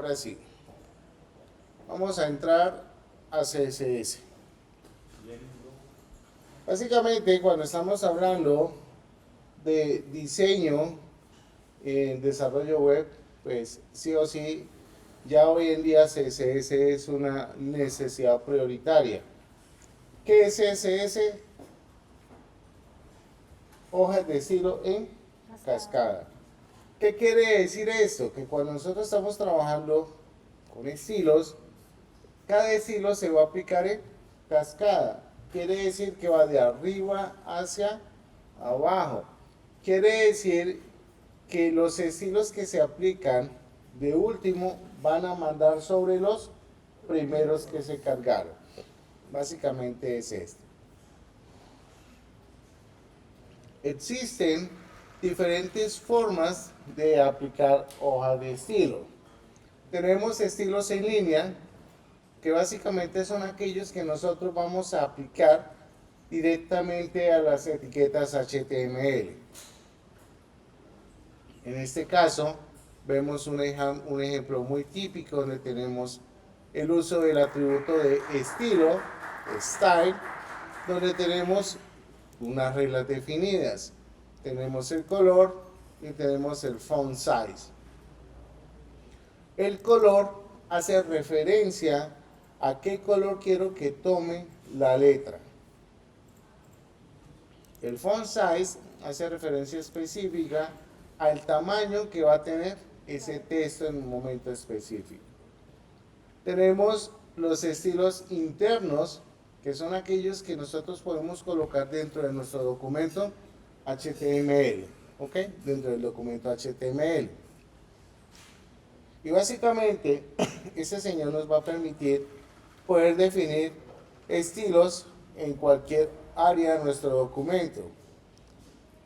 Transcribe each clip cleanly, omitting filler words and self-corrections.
ahora sí, vamos a entrar a CSS. Básicamente, cuando estamos hablando de diseño en desarrollo web, pues sí o sí, ya hoy en día CSS es una necesidad prioritaria. ¿Qué es CSS? Hojas de estilo en cascada. ¿Qué quiere decir esto? Que cuando nosotros estamos trabajando con estilos, cada estilo se va a aplicar en cascada. Quiere decir que va de arriba hacia abajo. Quiere decir que los estilos que se aplican de último van a mandar sobre los primeros que se cargaron. Básicamente es esto. Existen diferentes formas de aplicar hoja de estilo. Tenemos estilos en línea, que básicamente son aquellos que nosotros vamos a aplicar directamente a las etiquetas HTML. En este caso, vemos un ejemplo muy típico donde tenemos el uso del atributo de estilo, style, donde tenemos unas reglas definidas. Tenemos el color y tenemos el font size. El color hace referencia a qué color quiero que tome la letra. El font size hace referencia específica al tamaño que va a tener ese texto en un momento específico. Tenemos los estilos internos, que son aquellos que nosotros podemos colocar dentro de nuestro documento HTML, ¿ok? Dentro del documento HTML. Y básicamente, este señor nos va a permitir poder definir estilos en cualquier área de nuestro documento.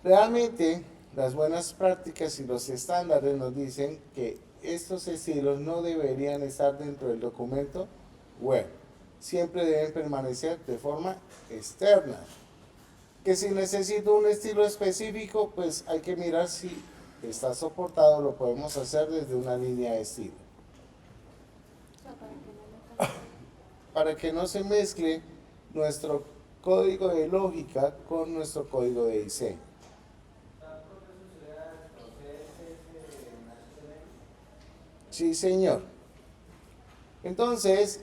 Realmente, las buenas prácticas y los estándares nos dicen que estos estilos no deberían estar dentro del documento web. Siempre deben permanecer de forma externa. Que si necesito un estilo específico, pues hay que mirar si está soportado, lo podemos hacer desde una línea de estilo. Para que no se mezcle nuestro código de lógica con nuestro código de diseño. Sí, señor. Entonces,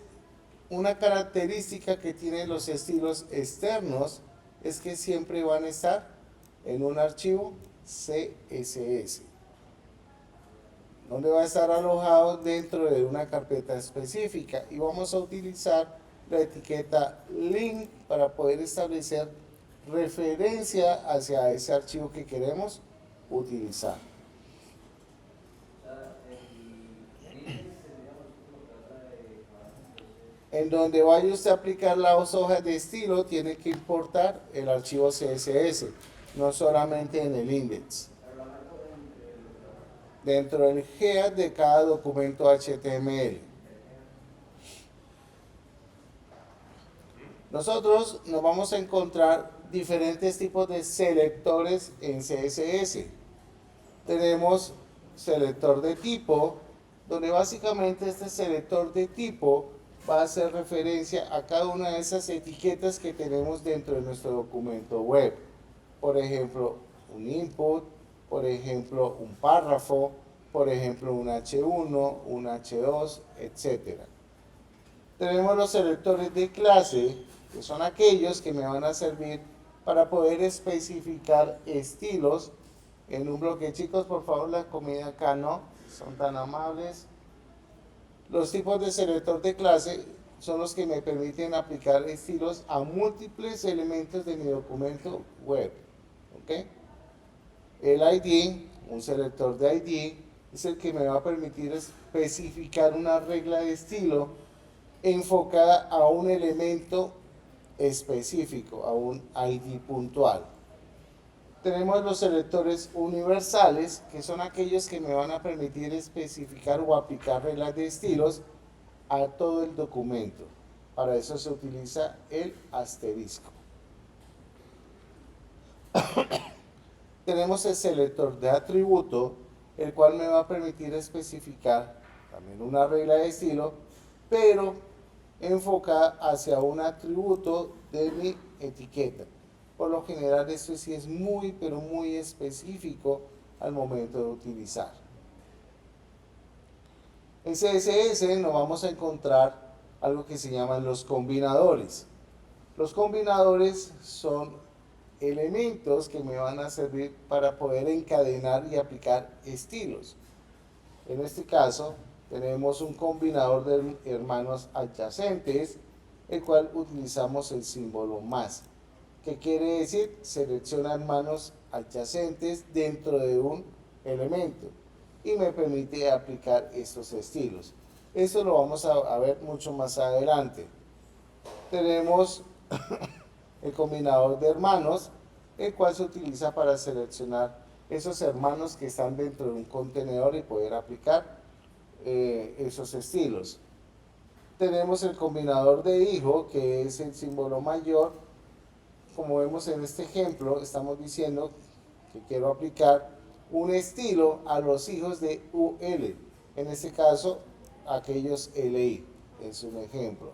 una característica que tienen los estilos externos es que siempre van a estar en un archivo CSS, donde va a estar alojado dentro de una carpeta específica, y vamos a utilizar la etiqueta link para poder establecer referencia hacia ese archivo que queremos utilizar. En donde vaya usted a aplicar las hojas de estilo, tiene que importar el archivo CSS, no solamente en el index. Dentro del head de cada documento HTML. Nosotros nos vamos a encontrar diferentes tipos de selectores en CSS. Tenemos selector de tipo, donde básicamente este selector de tipo va a hacer referencia a cada una de esas etiquetas que tenemos dentro de nuestro documento web. Por ejemplo, un input, por ejemplo, un párrafo, por ejemplo, un H1, un H2, etc. Tenemos los selectores de clase, que son aquellos que me van a servir para poder especificar estilos en un bloque. Chicos, por favor, la comida acá no, son tan amables. Los tipos de selector de clase son los que me permiten aplicar estilos a múltiples elementos de mi documento web. ¿Ok? El ID, un selector de ID, es el que me va a permitir especificar una regla de estilo enfocada a un elemento específico, a un ID puntual. Tenemos los selectores universales, que son aquellos que me van a permitir especificar o aplicar reglas de estilos a todo el documento. Para eso se utiliza el asterisco. Tenemos el selector de atributo, el cual me va a permitir especificar también una regla de estilo, pero enfocada hacia un atributo de mi etiqueta. Por lo general esto sí es muy, pero muy específico al momento de utilizar. En CSS nos vamos a encontrar algo que se llaman los combinadores. Los combinadores son elementos que me van a servir para poder encadenar y aplicar estilos. En este caso, tenemos un combinador de hermanos adyacentes, el cual utilizamos el símbolo más. ¿Qué quiere decir? Selecciona hermanos adyacentes dentro de un elemento y me permite aplicar estos estilos. Esto lo vamos a ver mucho más adelante. Tenemos el combinador de hermanos, el cual se utiliza para seleccionar esos hermanos que están dentro de un contenedor y poder aplicar esos estilos. Tenemos el combinador de hijo, que es el símbolo mayor. Como vemos en este ejemplo, estamos diciendo que quiero aplicar un estilo a los hijos de UL, en este caso aquellos LI, es un ejemplo.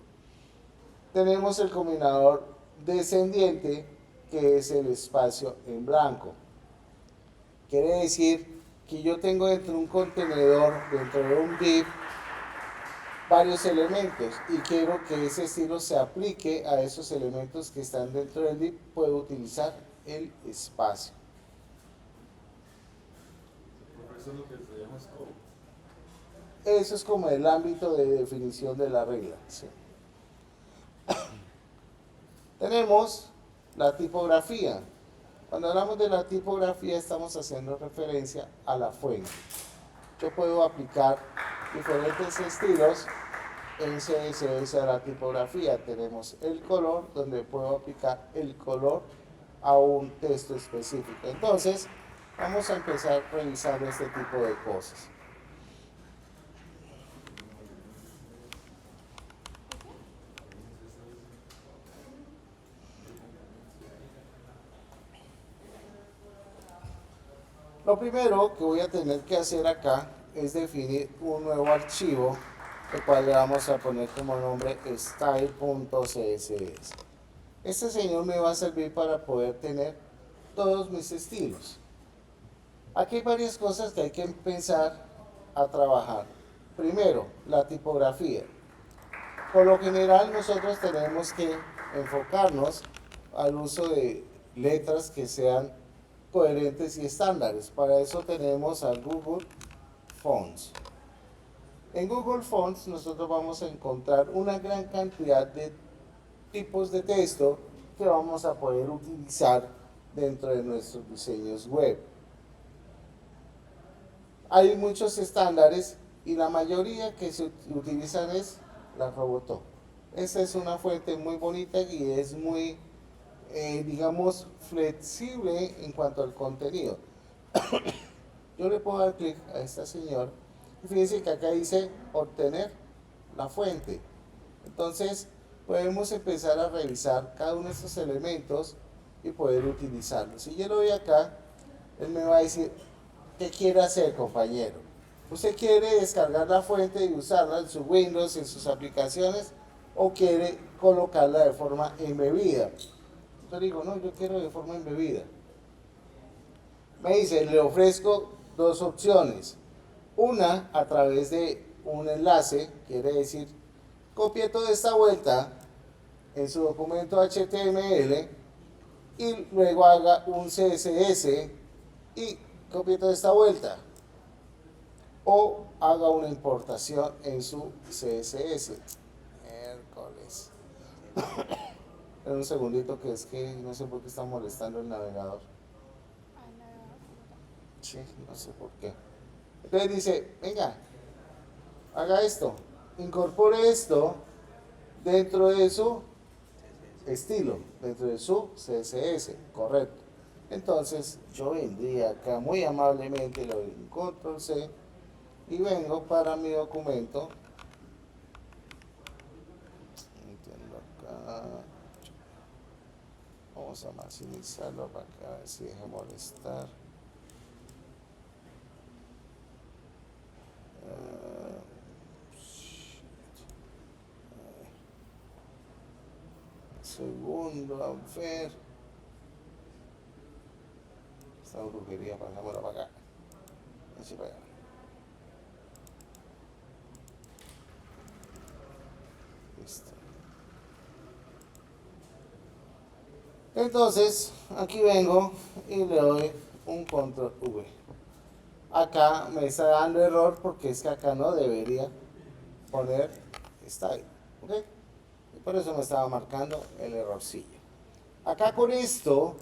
Tenemos el combinador descendiente, que es el espacio en blanco. Quiere decir que yo tengo dentro de un contenedor, dentro de un div, varios elementos y quiero que ese estilo se aplique a esos elementos que están dentro del div, puedo utilizar el espacio. Eso es lo que se llama scope. Eso es como el ámbito de definición de la regla. ¿Sí? Tenemos la tipografía. Cuando hablamos de la tipografía estamos haciendo referencia a la fuente. Yo puedo aplicar diferentes estilos en CSS a la tipografía. Tenemos el color, donde puedo aplicar el color a un texto específico. Entonces, vamos a empezar revisando este tipo de cosas. Lo primero que voy a tener que hacer acá es definir un nuevo archivo, el cual le vamos a poner como nombre style.css. Este señor me va a servir para poder tener todos mis estilos. Aquí hay varias cosas que hay que empezar a trabajar. Primero, la tipografía. Por lo general nosotros tenemos que enfocarnos al uso de letras que sean coherentes y estándares. Para eso tenemos a Google Fonts. En Google Fonts nosotros vamos a encontrar una gran cantidad de tipos de texto que vamos a poder utilizar dentro de nuestros diseños web. Hay muchos estándares y la mayoría que se utilizan es la Robotop. Esta es una fuente muy bonita y es muy, digamos, flexible en cuanto al contenido. Yo le puedo dar clic a esta señora y fíjense que acá dice obtener la fuente. Entonces podemos empezar a revisar cada uno de estos elementos y poder utilizarlos. Si yo lo doy acá, él me va a decir qué quiere hacer, compañero. ¿Usted quiere descargar la fuente y usarla en su Windows, en sus aplicaciones, o quiere colocarla de forma embebida? Yo digo, no, yo quiero de forma embebida. Me dice, le ofrezco dos opciones. Una, a través de un enlace, quiere decir, copie toda esta vuelta en su documento HTML y luego haga un CSS y copie toda esta vuelta. O haga una importación en su CSS. Miércoles. En un segundito, que es que no sé por qué está molestando el navegador. Sí, no sé por qué. Entonces dice, venga, haga esto, incorpore esto dentro de su estilo, dentro de su CSS, correcto. Entonces yo vendría acá muy amablemente, le doy un control C y vengo para mi documento. Entiendo acá. Vamos a maximizarlo para que a ver si deje molestar. Segundo, a ver. Esta brujería, pasámosla para acá. Así para allá. Listo. Entonces, aquí vengo y le doy un control V. Acá me está dando error porque es que acá no debería poner style. ¿Ok? Y por eso me estaba marcando el errorcillo. Acá con esto,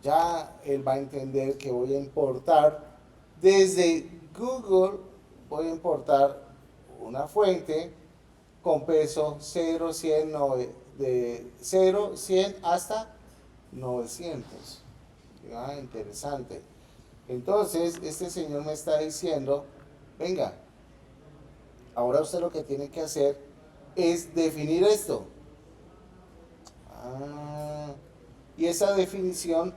ya él va a entender que voy a importar desde Google, voy a importar una fuente con peso 0, 100, de 0, 100 hasta 900. Ah, interesante. Entonces, este señor me está diciendo, venga, ahora usted lo que tiene que hacer es definir esto. Ah, y esa definición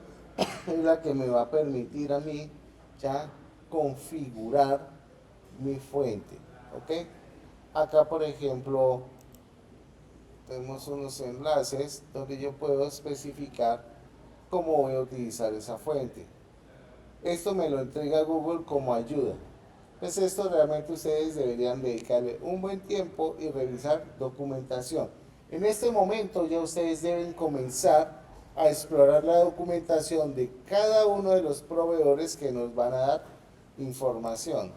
es la que me va a permitir a mí ya configurar mi fuente. ¿Ok? Acá, por ejemplo, tenemos unos enlaces donde yo puedo especificar cómo voy a utilizar esa fuente. Esto me lo entrega Google como ayuda. Pues esto realmente ustedes deberían dedicarle un buen tiempo y revisar documentación. En este momento ya ustedes deben comenzar a explorar la documentación de cada uno de los proveedores que nos van a dar información.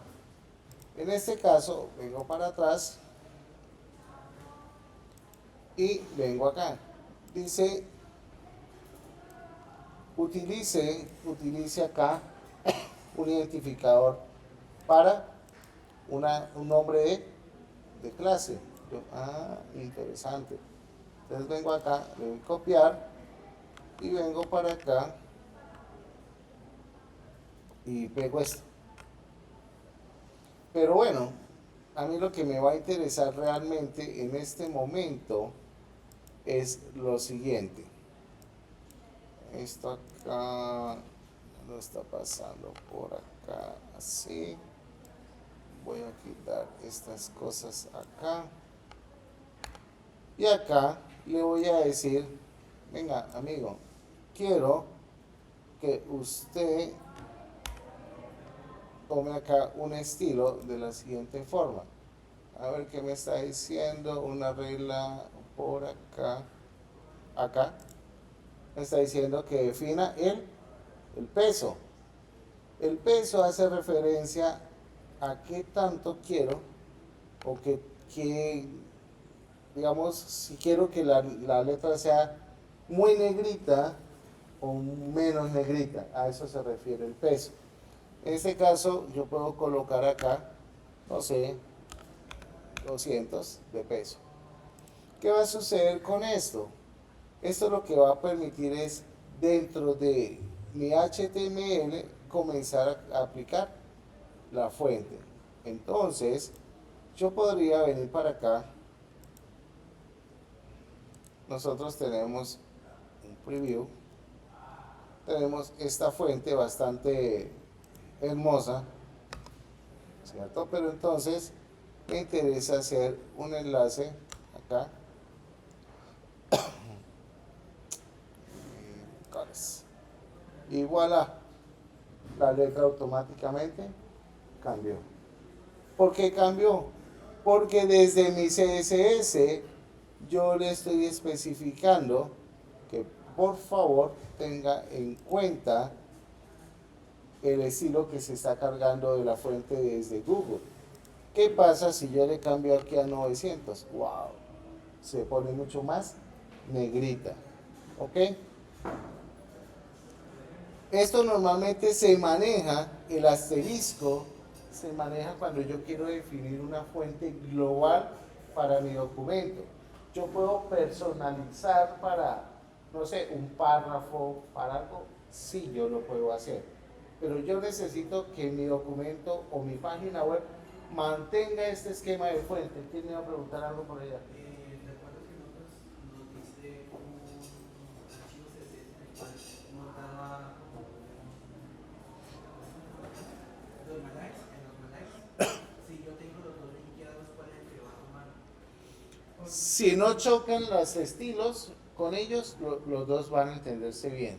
En este caso, vengo para atrás y vengo acá. Dice, utilice acá un identificador para un nombre de clase. Interesante. Entonces vengo acá, le voy a copiar y vengo para acá y pego esto. Pero bueno, a mí lo que me va a interesar realmente en este momento es lo siguiente. Esto acá lo está pasando por acá, así. Voy a quitar estas cosas acá. Y acá le voy a decir, venga amigo, quiero que usted tome acá un estilo de la siguiente forma. A ver qué me está diciendo, una regla por acá. Acá me está diciendo que defina el peso. El peso hace referencia a qué tanto quiero o que digamos, si quiero que la letra sea muy negrita o menos negrita, a eso se refiere el peso. En este caso, yo puedo colocar acá, no sé, 200 de peso. ¿Qué va a suceder con esto? Esto lo que va a permitir es, dentro de mi HTML, comenzar a aplicar la fuente. Entonces, yo podría venir para acá. Nosotros tenemos un preview. Tenemos esta fuente bastante hermosa, ¿cierto? Pero entonces me interesa hacer un enlace acá. Y voilà, la letra automáticamente cambió. ¿Por qué cambió? Porque desde mi CSS yo le estoy especificando que por favor tenga en cuenta el estilo que se está cargando de la fuente desde Google. ¿Qué pasa si yo le cambio aquí a 900? ¡Wow! Se pone mucho más negrita. ¿Ok? Esto normalmente se maneja, el asterisco se maneja cuando yo quiero definir una fuente global para mi documento. Yo puedo personalizar para, no sé, un párrafo, para algo, sí yo lo puedo hacer. Pero yo necesito que mi documento o mi página web mantenga este esquema de fuente. ¿Quién me va a preguntar algo por allá? Recuerdo que nos diste un archivo CSS en el cual nos daba los manuales, en los manuales, si yo tengo los dos linkeados, ¿cuál es el que va a tomar? Si no chocan los estilos con ellos, los dos van a entenderse bien.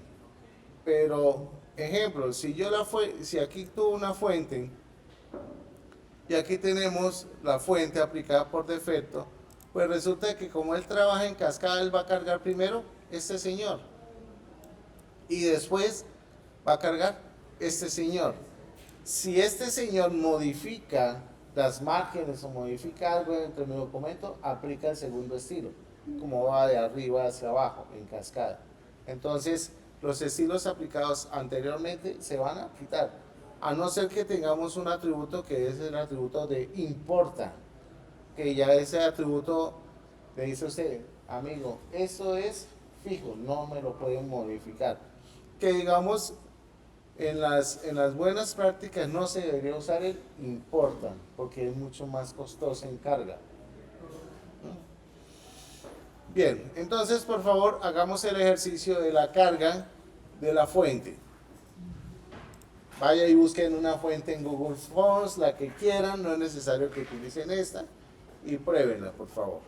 Pero, ejemplo, si aquí tuvo una fuente y aquí tenemos la fuente aplicada por defecto, pues resulta que como él trabaja en cascada, él va a cargar primero este señor y después va a cargar este señor. Si este señor modifica las márgenes o modifica algo dentro de mi documento, aplica el segundo estilo, como va de arriba hacia abajo en cascada. Entonces, los estilos aplicados anteriormente se van a quitar, a no ser que tengamos un atributo que es el atributo de importa, que ya ese atributo le dice a usted, amigo, eso es fijo, no me lo pueden modificar. Que digamos, en las buenas prácticas no se debería usar el importan, porque es mucho más costoso en carga. Bien, entonces por favor hagamos el ejercicio de la carga de la fuente. Vaya y busquen una fuente en Google Fonts, la que quieran, no es necesario que utilicen esta, y pruébenla por favor.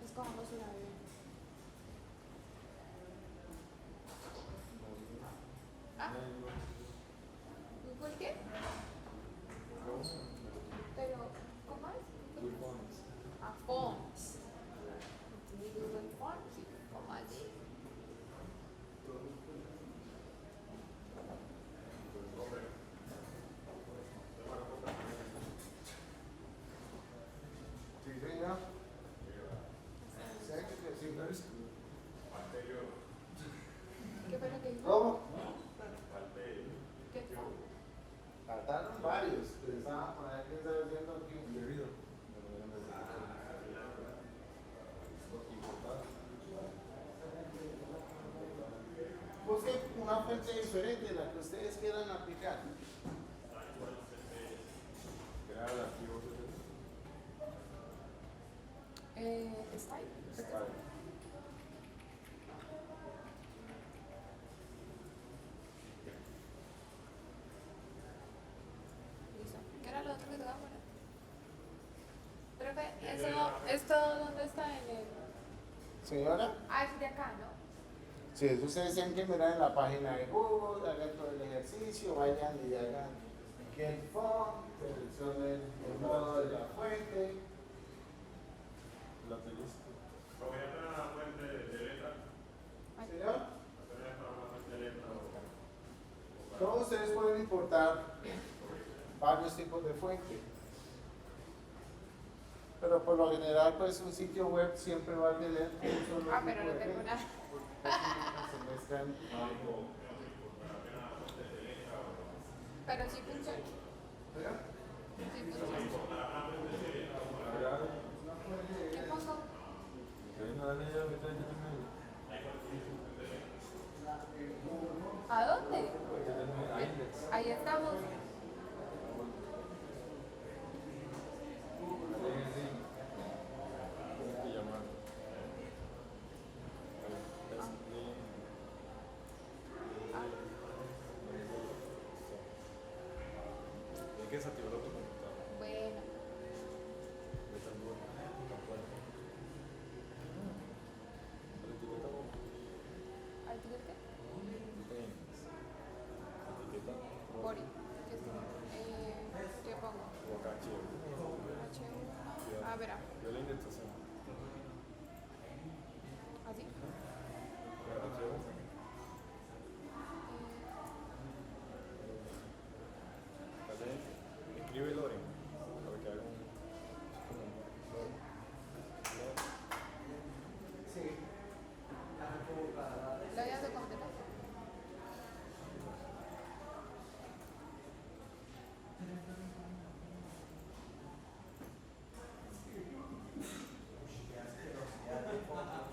Escojamos una vez. Ah, ¿Google qué? Pero, ¿cómo es? Ah, Fonts. Google Fonts, sí, ¿cómo así? Sí, señor. ¿Qué fue lo que dijo? ¿Cómo? ¿Qué fue? Faltaron varios, pensaban por ahí que estaba haciendo aquí. Busquen una fuente diferente, la que ustedes quieran aplicar. ¿Está ahí? Listo. ¿Qué era lo otro que te daba? Profe, ¿esto dónde está en el...? Señora, Ah, es de acá, ¿no? si eso ustedes tienen que mirar en la página de Google, hagan todo el ejercicio, vayan y hagan get font, seleccionen el modo de la fuente. La telista. Señor, todos ustedes pueden importar varios tipos de fuente. Pero por lo general, pues un sitio web siempre va a tener un solo Ah, pero tipo no de tengo fuente. nada. Se mezclan. Pero sí funciona. ¿Señor? Sí funciona. ¿Qué pongo? ¿A dónde? Ahí estamos. Hay que desactivar otro computador. Bueno. ¿Ahí tienes qué? Bori. ¿Qué pongo? H1. Ah, verá. Yo la indexación. ¿Así? Escribe Loren para que haga un. Sí. ¿Lo habías de completar? ¿Qué pasó?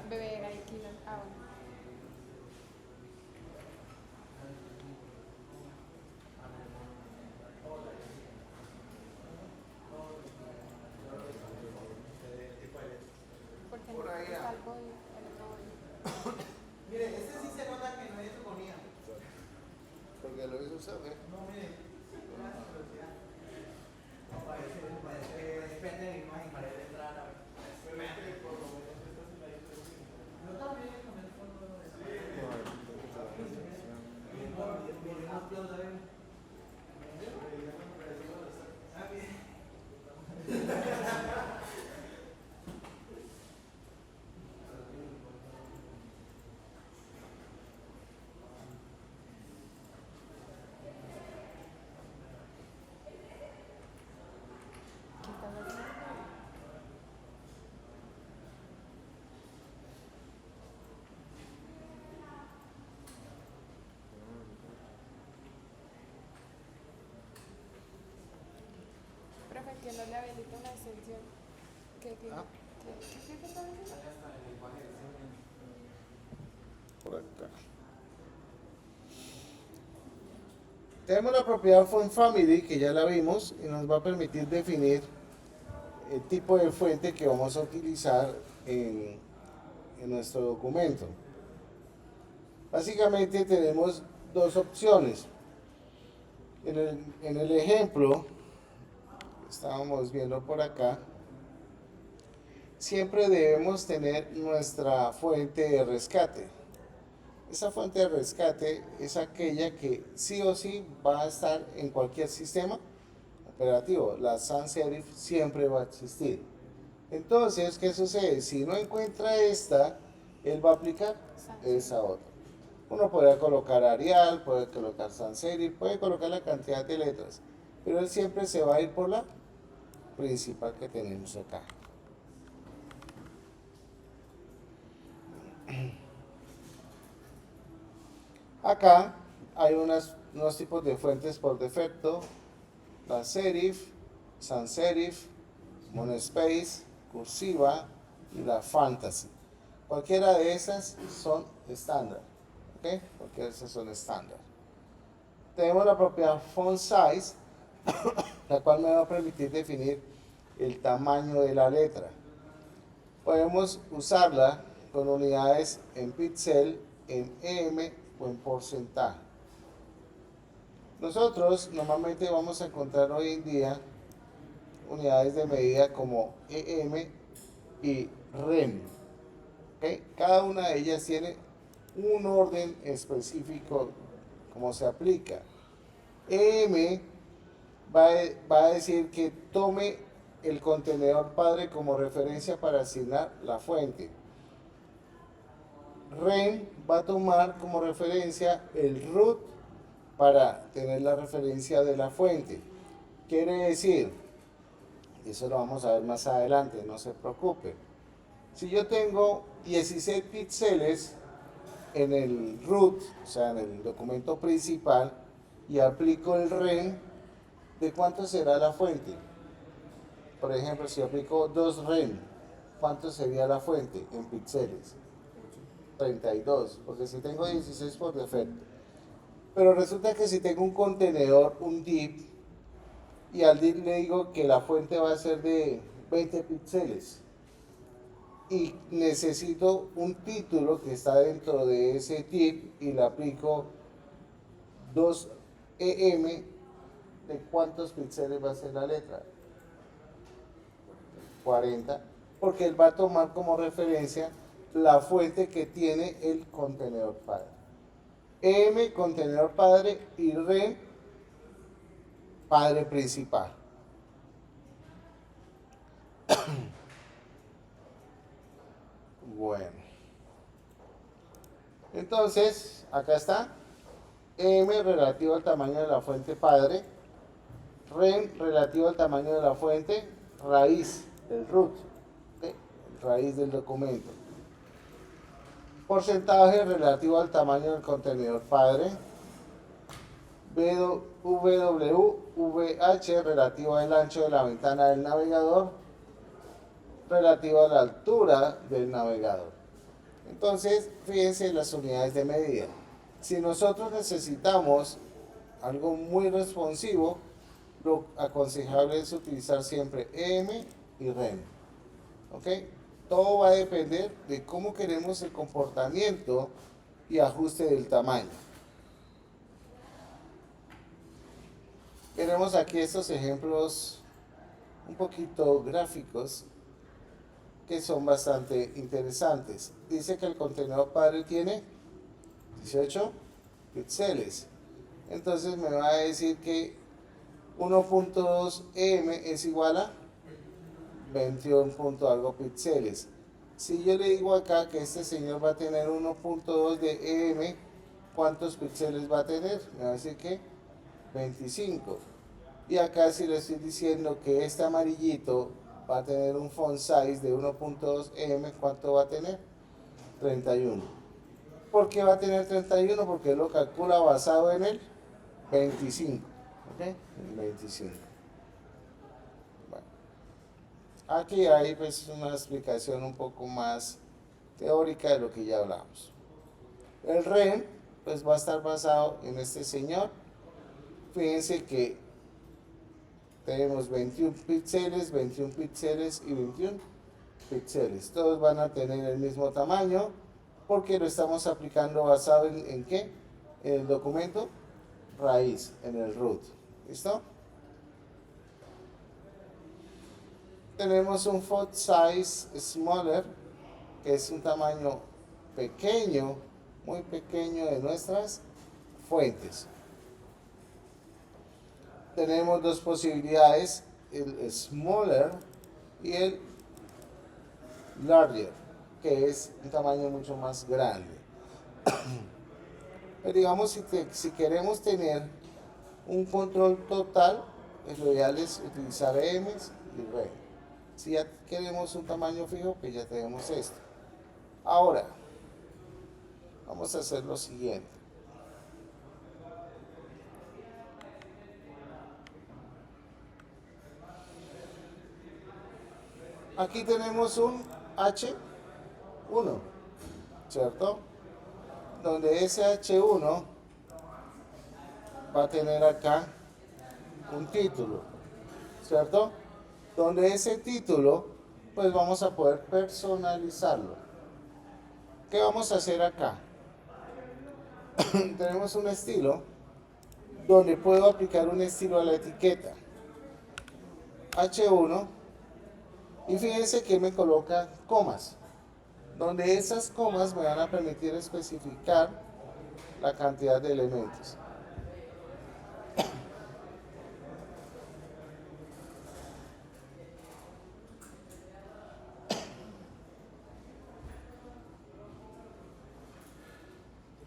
Bebé, ahí, aquí no. Ah, bueno. body, el otro body. Mire, este sí se nota que no es su ponía. Porque lo hizo usted, ¿eh? No, mire, una curiosidad. Parece depende de la imagen, parece entrar a ver. Yo también con el fondo de la aplauso a ver. Ah, bien. ¿Qué estás haciendo? Profe, que no le habilita una extensión. ¿Qué está haciendo? Por acá. Tenemos la propiedad font family que ya la vimos y nos va a permitir definir el tipo de fuente que vamos a utilizar en nuestro documento. Básicamente tenemos dos opciones. En el ejemplo, estábamos viendo por acá, siempre debemos tener nuestra fuente de rescate. Esa fuente de rescate es aquella que sí o sí va a estar en cualquier sistema operativo. La sans serif siempre va a existir. Entonces, ¿qué sucede? Si no encuentra esta, él va a aplicar esa otra. Uno puede colocar Arial, puede colocar sans serif, puede colocar la cantidad de letras, pero él siempre se va a ir por la principal que tenemos acá. Acá hay unos tipos de fuentes por defecto: la serif, sans serif, monospace, cursiva y la fantasy. Cualquiera de esas son estándar, ¿ok? Cualquiera de esas son estándar. Tenemos la propiedad font size, la cual me va a permitir definir el tamaño de la letra. Podemos usarla con unidades en píxel, en em o en porcentaje. Nosotros normalmente vamos a encontrar hoy en día unidades de medida como em y rem. ¿Okay? Cada una de ellas tiene un orden específico como se aplica. Em va a decir que tome el contenedor padre como referencia para asignar la fuente. Rem va a tomar como referencia el root para tener la referencia de la fuente. Quiere decir, eso lo vamos a ver más adelante, no se preocupe. Si yo tengo 16 píxeles en el root, o sea, en el documento principal, y aplico el rem, ¿de cuánto será la fuente? Por ejemplo, si aplico 2 rem, ¿cuánto sería la fuente en píxeles? 32, porque si tengo 16 por defecto. Pero resulta que si tengo un contenedor, un div, y al div le digo que la fuente va a ser de 20 píxeles, y necesito un título que está dentro de ese div y le aplico 2 em, ¿de cuántos píxeles va a ser la letra? 40, porque él va a tomar como referencia la fuente que tiene el contenedor padre. Em, contenedor padre, y rem, padre principal. Bueno, entonces acá está em relativo al tamaño de la fuente padre, rem relativo al tamaño de la fuente raíz del root, ¿okay? Raíz del documento. Porcentaje relativo al tamaño del contenedor padre, VH relativo al ancho de la ventana del navegador, relativo a la altura del navegador. Entonces, fíjense las unidades de medida. Si nosotros necesitamos algo muy responsivo, lo aconsejable es utilizar siempre em y rem. ¿Ok? Todo va a depender de cómo queremos el comportamiento y ajuste del tamaño. Tenemos aquí estos ejemplos un poquito gráficos que son bastante interesantes. Dice que el contenedor padre tiene 18 píxeles. Entonces me va a decir que 1.2 m es igual a 21 punto algo píxeles. Si yo le digo acá que este señor va a tener 1.2 de em, ¿cuántos píxeles va a tener? Me va a decir que 25. Y acá si le estoy diciendo que este amarillito va a tener un font size de 1.2 em, ¿cuánto va a tener? 31. ¿Por qué va a tener 31? Porque él lo calcula basado en el 25. ¿Ok? El 25. Bueno. Aquí hay pues una explicación un poco más teórica de lo que ya hablamos. El REM pues va a estar basado en este señor. Fíjense que tenemos 21 píxeles, 21 píxeles y 21 píxeles. Todos van a tener el mismo tamaño porque lo estamos aplicando basado en ¿qué? En el documento raíz, en el root. ¿Listo? Tenemos un font size smaller, que es un tamaño pequeño, muy pequeño de nuestras fuentes. Tenemos dos posibilidades, el smaller y el larger, que es un tamaño mucho más grande. Pero digamos, si queremos tener un control total, pues lo ideal es utilizar M's y R. Si ya queremos un tamaño fijo, pues ya tenemos esto. Ahora, vamos a hacer lo siguiente. Aquí tenemos un H1, ¿cierto? Donde ese H1 va a tener acá un título, ¿cierto? Donde ese título, pues vamos a poder personalizarlo. ¿Qué vamos a hacer acá? Tenemos un estilo donde puedo aplicar un estilo a la etiqueta H1 y fíjense que me coloca comas, donde esas comas me van a permitir especificar la cantidad de elementos.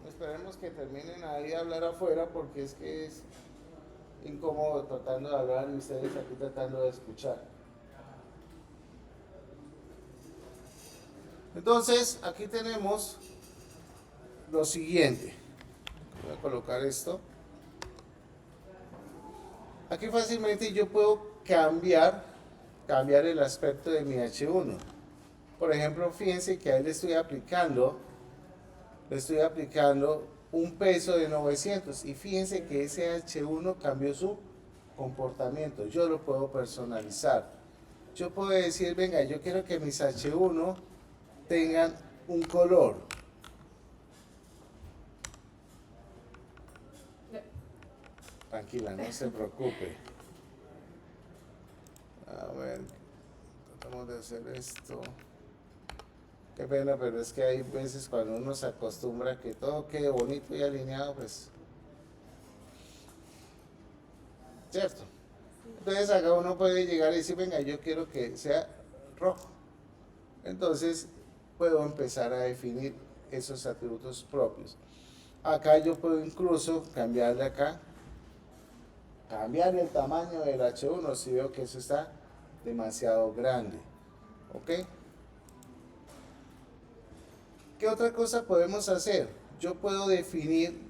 Esperemos que terminen ahí de hablar afuera porque es que es incómodo tratando de hablar y ustedes aquí tratando de escuchar. Entonces, aquí tenemos lo siguiente. Voy a colocar esto. Aquí fácilmente yo puedo cambiar el aspecto de mi H1. Por ejemplo, fíjense que ahí le estoy aplicando un peso de 900 y fíjense que ese H1 cambió su comportamiento. Yo lo puedo personalizar. Yo puedo decir, venga, yo quiero que mis H1 tengan un color. Tranquila, no se preocupe. A ver, tratamos de hacer esto. Qué pena, pero es que hay veces cuando uno se acostumbra a que todo quede bonito y alineado, pues... ¿Cierto? Entonces acá uno puede llegar y decir, venga, yo quiero que sea rojo. Entonces puedo empezar a definir esos atributos propios. Acá yo puedo incluso cambiarle acá, cambiar el tamaño del H1 si veo que eso está demasiado grande. ¿Ok? ¿Qué otra cosa podemos hacer? Yo puedo definir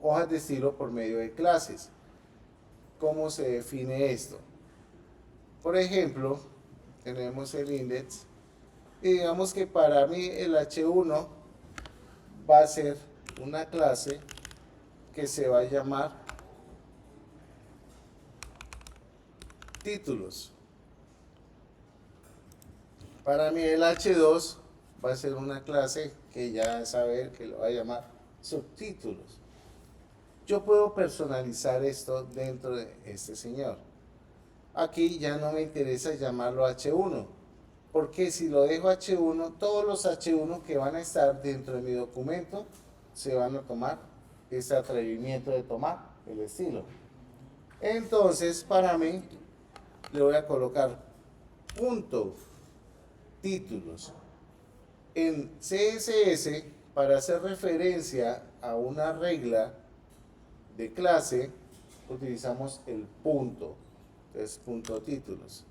hojas de estilo por medio de clases. ¿Cómo se define esto? Por ejemplo, tenemos el index y digamos que para mí el H1 va a ser una clase que se va a llamar títulos. Para mí el H2 va a ser una clase que ya saber que lo va a llamar subtítulos. Yo puedo personalizar esto dentro de este señor. Aquí ya no me interesa llamarlo H1, porque si lo dejo H1, todos los H1 que van a estar dentro de mi documento se van a tomar este atrevimiento de tomar el estilo. Entonces, para mí, le voy a colocar punto títulos. En CSS, para hacer referencia a una regla de clase, utilizamos el punto. Entonces, punto títulos.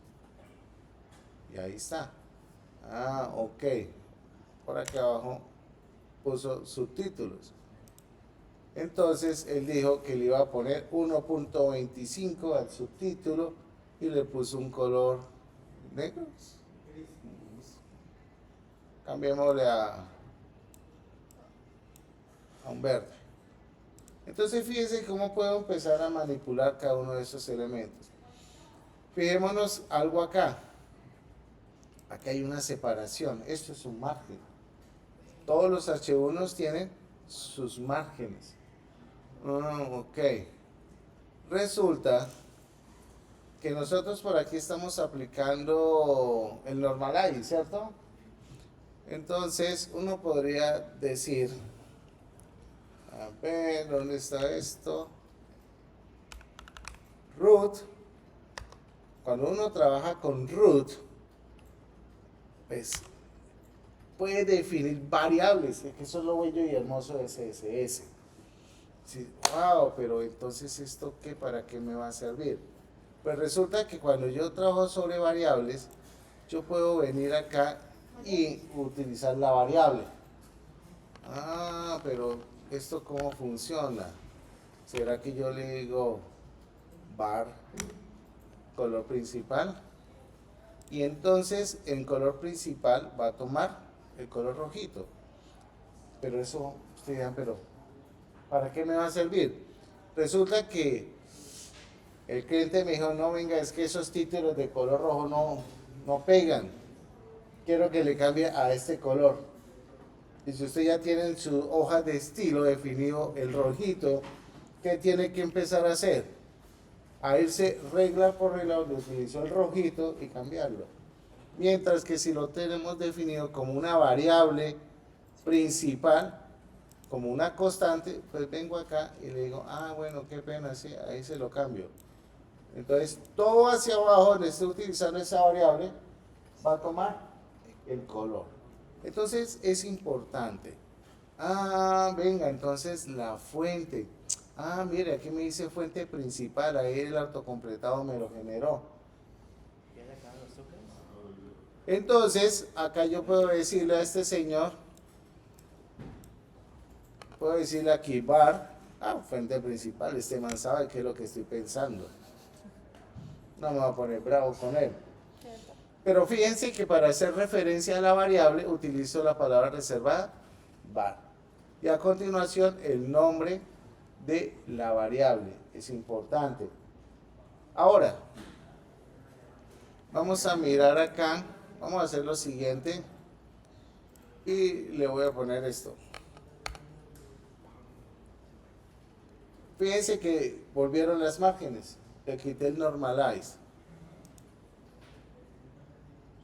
Y ahí está. Ah, ok. Por aquí abajo puso subtítulos. Entonces, él dijo que le iba a poner 1.25 al subtítulo y le puso un color negro. Cambiémosle a un verde. Entonces fíjense cómo puedo empezar a manipular cada uno de esos elementos. Fijémonos algo acá. Acá hay una separación. Esto es un margen. Todos los H1 tienen sus márgenes. Ok. Resulta que nosotros por aquí estamos aplicando el normalize, ¿cierto? Entonces uno podría decir, a ver, ¿dónde está esto? Root. Cuando uno trabaja con root, pues puede definir variables, que eso es lo bello y hermoso de CSS. Sí, wow, pero entonces esto qué, ¿para qué me va a servir? Pues resulta que cuando yo trabajo sobre variables, yo puedo venir acá y utilizar la variable. Ah, pero ¿esto cómo funciona? ¿Será que yo le digo var color principal? Y entonces el color principal va a tomar el color rojito. Pero eso, ustedes dirán, pero ¿para qué me va a servir? Resulta que el cliente me dijo, no, venga, es que esos títulos de color rojo no pegan. Quiero que le cambie a este color. Y si usted ya tiene en su hoja de estilo definido el rojito, ¿qué tiene que empezar a hacer? A irse regla por regla donde utilizó el rojito y cambiarlo. Mientras que si lo tenemos definido como una variable principal, como una constante, pues vengo acá y le digo, ah, bueno, qué pena, sí, ahí se lo cambio. Entonces, todo hacia abajo, donde esté utilizando esa variable, va a tomar el color. Entonces, es importante. Ah, venga, entonces la fuente. Ah, mire, aquí me dice fuente principal, ahí el autocompletado me lo generó. Entonces, acá yo puedo decirle a este señor, puedo decirle aquí var, fuente principal, este man sabe qué es lo que estoy pensando. No me voy a poner bravo con él. Pero fíjense que para hacer referencia a la variable utilizo la palabra reservada var. Y a continuación el nombre de la variable. Es importante. Ahora, vamos a mirar acá. Vamos a hacer lo siguiente. Y le voy a poner esto. Fíjense que volvieron las márgenes. Le quité el normalize.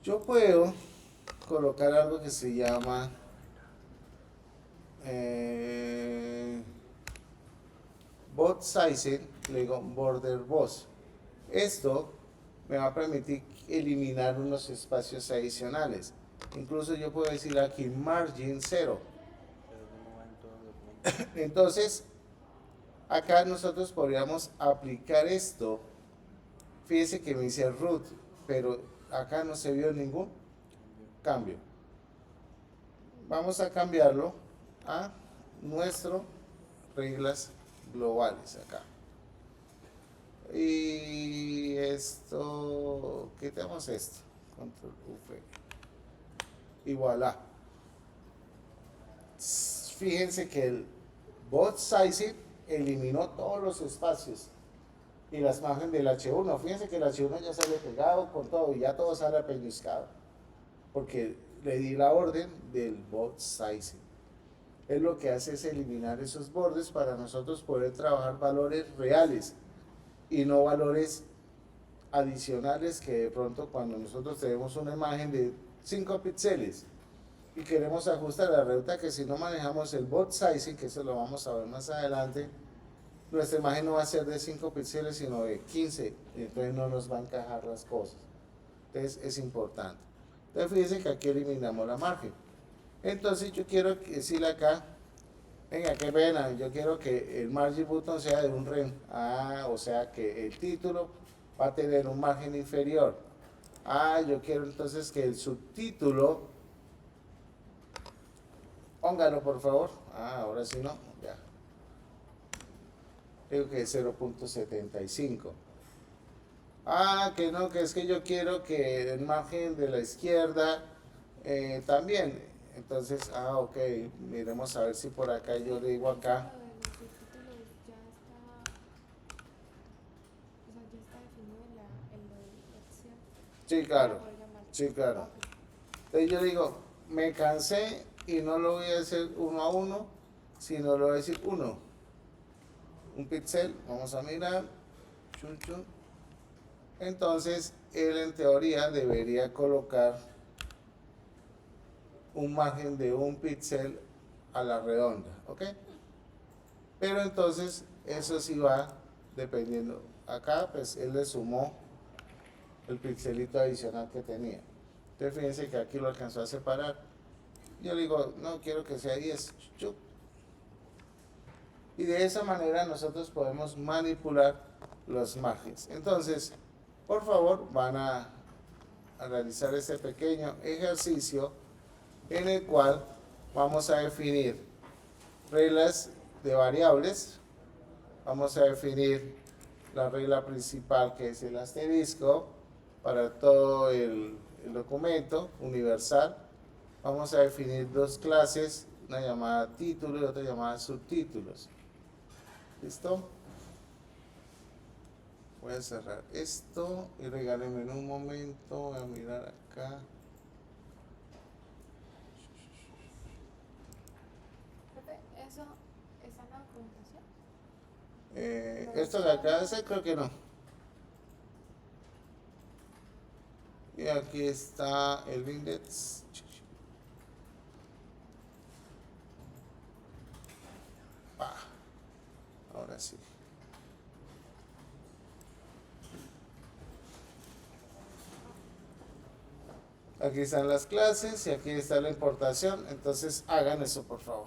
Yo puedo colocar algo que se llama bot sizing, le digo border box. Esto me va a permitir eliminar unos espacios adicionales. Incluso yo puedo decir aquí margin 0. Entonces, acá nosotros podríamos aplicar esto. Fíjese que me dice root, pero acá no se vio ningún cambio. Vamos a cambiarlo a nuestro reglas globales acá. Y esto, quitamos esto, control V. Y voilà. Fíjense que el bot sizing eliminó todos los espacios y las márgenes del H1. Fíjense que el H1 ya sale pegado con todo y ya todo sale apellizcado. porque le di la orden del bold sizing. Él lo que hace es eliminar esos bordes para nosotros poder trabajar valores reales y no valores adicionales que de pronto cuando nosotros tenemos una imagen de 5 píxeles y queremos ajustar la ruta, que si no manejamos el bold sizing, que eso lo vamos a ver más adelante, nuestra imagen no va a ser de 5 píxeles sino de 15, y entonces no nos va a encajar las cosas. Entonces es importante. Entonces fíjense que aquí eliminamos la margen. Entonces yo quiero decirle acá, venga, qué pena, yo quiero que el margin button sea de un ren. O sea que el título va a tener un margen inferior. Yo quiero entonces que el subtítulo, póngalo por favor. Ahora sí no, ya. Digo que es 0.75. Que no, que es que yo quiero que el margen de la izquierda también. Entonces, ok, miremos a ver si por acá yo le digo acá. Lo de los subtítulos ya está, o sea, ya está definido en la opción. Sí, claro. Para poder llamar. Sí, claro. Ok. Entonces yo digo, me cansé y no lo voy a hacer uno a uno, sino lo voy a decir uno. Un píxel, vamos a mirar. Chun, chun. Entonces, él en teoría debería colocar un margen de un píxel a la redonda, ¿ok? Pero entonces, eso sí va dependiendo. Acá, pues, él le sumó el pixelito adicional que tenía. Entonces, fíjense que aquí lo alcanzó a separar. Yo le digo, no, quiero que sea 10. Chup. Y de esa manera nosotros podemos manipular los márgenes. Entonces, por favor, van a realizar este pequeño ejercicio en el cual vamos a definir reglas de variables. Vamos a definir la regla principal, que es el asterisco, para todo el documento universal. Vamos a definir dos clases, una llamada título y otra llamada subtítulos. ¿Listo? Voy a cerrar esto y regálenme en un momento, voy a mirar acá. Profe, ¿eso está en la documentación? Esto de acá, ese creo que no. Y aquí está el index. Ahora sí. Aquí están las clases y aquí está la importación. Entonces hagan eso por favor.